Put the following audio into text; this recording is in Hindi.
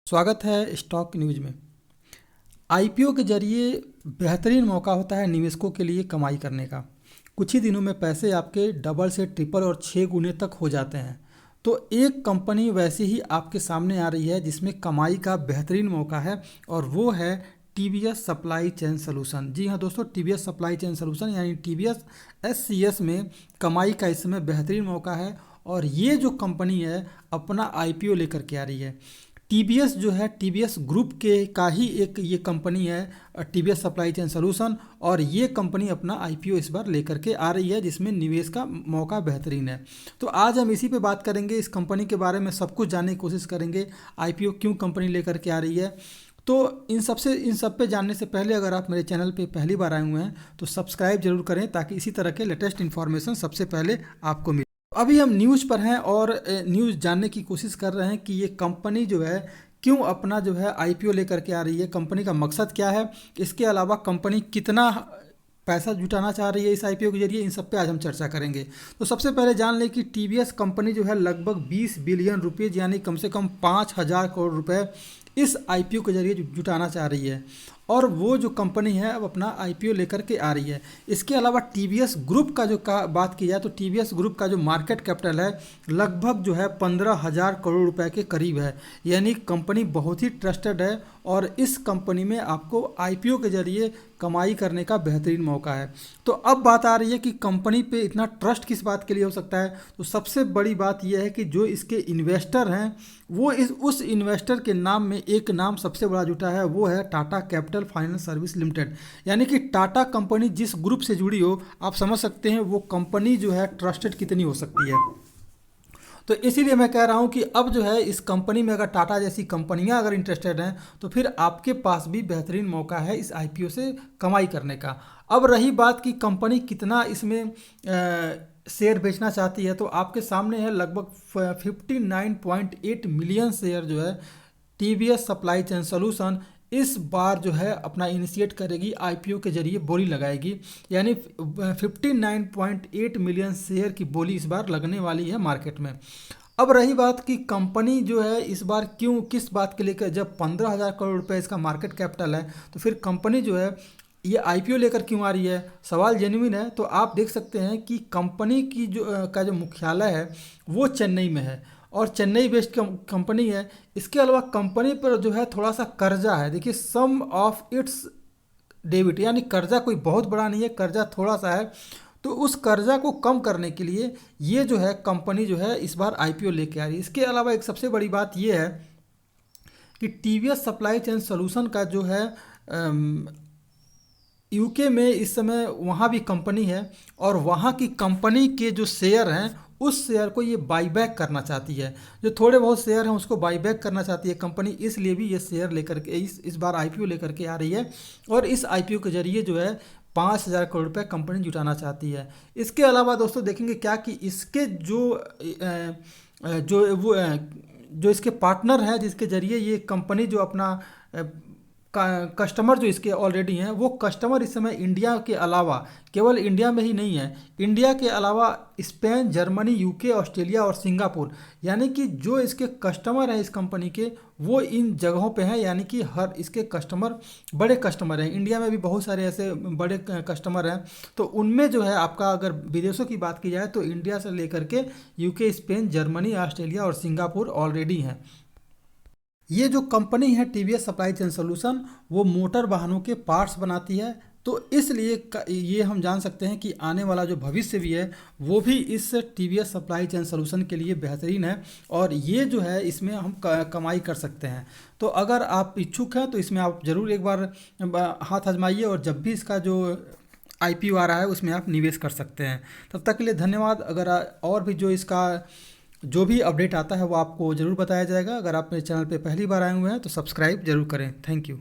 स्वागत है स्टॉक न्यूज़ में। आईपीओ के जरिए बेहतरीन मौका होता है निवेशकों के लिए कमाई करने का। कुछ ही दिनों में पैसे आपके डबल से ट्रिपल और 6 गुने तक हो जाते हैं। तो एक कंपनी वैसे ही आपके सामने आ रही है जिसमें कमाई का बेहतरीन मौका है और वो है टीवीएस सप्लाई चेन सॉल्यूशन। जी हाँ दोस्तों, टीवीएस सप्लाई चेन सॉल्यूशन यानी टीवीएस एससीएस में कमाई का इस समय बेहतरीन मौका है। और ये जो कंपनी है अपना आईपीओ लेकर के आ रही है। टीवीएस जो है टीवीएस ग्रुप के का ही एक ये कंपनी है टीवीएस सप्लाई चेन सॉल्यूशन। और ये कंपनी अपना आईपीओ इस बार लेकर के आ रही है जिसमें निवेश का मौका बेहतरीन है। तो आज हम इसी पे बात करेंगे, इस कंपनी के बारे में सब कुछ जानने की कोशिश करेंगे। आईपीओ क्यों कंपनी लेकर के आ रही है, तो इन सब पे जानने से पहले अगर आप मेरे चैनल पे पहली बार आए हुए हैं तो सब्सक्राइब जरूर करें ताकि इसी तरह के लेटेस्ट इन्फॉर्मेशन सबसे पहले आपको मिले। अभी हम न्यूज़ पर हैं और न्यूज़ जानने की कोशिश कर रहे हैं कि ये कंपनी जो है क्यों अपना जो है आईपीओ लेकर के आ रही है, कंपनी का मकसद क्या है, इसके अलावा कंपनी कितना पैसा जुटाना चाह रही है इस आईपीओ के जरिए, इन सब पे आज हम चर्चा करेंगे। तो सबसे पहले जान लें कि टीवीएस कंपनी जो है लगभग 20 बिलियन रुपये यानी कम से कम 5,000 करोड़ रुपए इस आईपीओ के जरिए जुटाना चाह रही है। और वो जो कंपनी है अब अपना आईपीओ लेकर के आ रही है। इसके अलावा टीवीएस ग्रुप का जो बात की जाए तो टीवीएस ग्रुप का जो मार्केट कैपिटल है लगभग जो है 15,000 करोड़ रुपए के करीब है। यानी कंपनी बहुत ही ट्रस्टेड है और इस कंपनी में आपको आईपीओ के जरिए कमाई करने का बेहतरीन मौका है। तो अब बात आ रही है कि कंपनी पे इतना ट्रस्ट किस बात के लिए हो सकता है। तो सबसे बड़ी बात यह है कि जो इसके इन्वेस्टर हैं वो उस इन्वेस्टर के नाम में एक नाम सबसे बड़ा जुटा है, वो है Tata capital finance service limited. यानी कि टाटा कंपनी जिस ग्रुप से जुड़ी हो आप समझ सकते हैं वो कंपनी जो है ट्रस्टेड कितनी हो सकती है। तो इसीलिए मैं कह रहा हूं कि अब जो है इस कंपनी में अगर टाटा जैसी कंपनियां अगर इंटरेस्टेड हैं तो फिर आपके पास भी बेहतरीन मौका है इस आईपीओ से कमाई करने का। अब रही बात कि कंपनी कितना इसमें शेयर बेचना चाहती है, तो आपके सामने है लगभग 59.8 मिलियन शेयर जो है टीवीएस सप्लाई चेन सॉल्यूशन इस बार जो है अपना इनिशिएट करेगी, आईपीओ के जरिए बोली लगाएगी। यानी 59.8 मिलियन शेयर की बोली इस बार लगने वाली है मार्केट में। अब रही बात कि कंपनी जो है इस बार क्यों किस बात के लेकर, जब 15,000 करोड़ रुपए इसका मार्केट कैपिटल है तो फिर कंपनी जो है ये आईपीओ लेकर क्यों आ रही है, सवाल जेन्युइन है। तो आप देख सकते हैं कि कंपनी की जो मुख्यालय है वो चेन्नई में है और चेन्नई बेस्ड कंपनी है। इसके अलावा कंपनी पर जो है थोड़ा सा कर्जा है। देखिए सम ऑफ इट्स डेबिट, यानी कर्जा कोई बहुत बड़ा नहीं है, कर्जा थोड़ा सा है। तो उस कर्जा को कम करने के लिए ये जो है कंपनी जो है इस बार आईपीओ लेके आ रही है। इसके अलावा एक सबसे बड़ी बात ये है कि टीवीएस सप्लाई चेन सॉल्यूशन का जो है यूके में इस समय वहाँ भी कंपनी है और वहाँ की कंपनी के जो शेयर हैं उस शेयर को ये बाईबैक करना चाहती है। जो थोड़े बहुत शेयर हैं उसको बाईबैक करना चाहती है कंपनी, इसलिए भी ये शेयर लेकर के इस बार आईपीओ लेकर के आ रही है। और इस आईपीओ के जरिए जो है 5,000 करोड़ रुपए कंपनी जुटाना चाहती है। इसके अलावा दोस्तों देखेंगे क्या कि इसके जो इसके पार्टनर हैं जिसके जरिए ये कंपनी जो अपना कस्टमर जो इसके ऑलरेडी हैं वो कस्टमर इस समय इंडिया के अलावा, केवल इंडिया में ही नहीं है, इंडिया के अलावा स्पेन, जर्मनी, यूके, ऑस्ट्रेलिया और सिंगापुर, यानी कि जो इसके कस्टमर हैं इस कंपनी के वो इन जगहों पे हैं। यानी कि हर इसके कस्टमर बड़े कस्टमर हैं, इंडिया में भी बहुत सारे ऐसे बड़े कस्टमर हैं। तो उनमें जो है आपका अगर विदेशों की बात की जाए तो इंडिया से लेकर के यूके, स्पेन, जर्मनी, ऑस्ट्रेलिया और सिंगापुर ऑलरेडी हैं। ये जो कंपनी है टीवीएस सप्लाई चेन सॉल्यूशन वो मोटर वाहनों के पार्ट्स बनाती है। तो इसलिए ये हम जान सकते हैं कि आने वाला जो भविष्य भी है वो भी इस टीवीएस सप्लाई चेन सॉल्यूशन के लिए बेहतरीन है और ये जो है इसमें हम कमाई कर सकते हैं। तो अगर आप इच्छुक हैं तो इसमें आप ज़रूर एक बार हाथ आजमाइए और जब भी इसका जो आईपीओ आ रहा है उसमें आप निवेश कर सकते हैं। तब तक के लिए धन्यवाद। अगर और भी जो भी अपडेट आता है वो आपको ज़रूर बताया जाएगा। अगर आप मेरे चैनल पे पहली बार आए हुए हैं तो सब्सक्राइब जरूर करें। Thank you.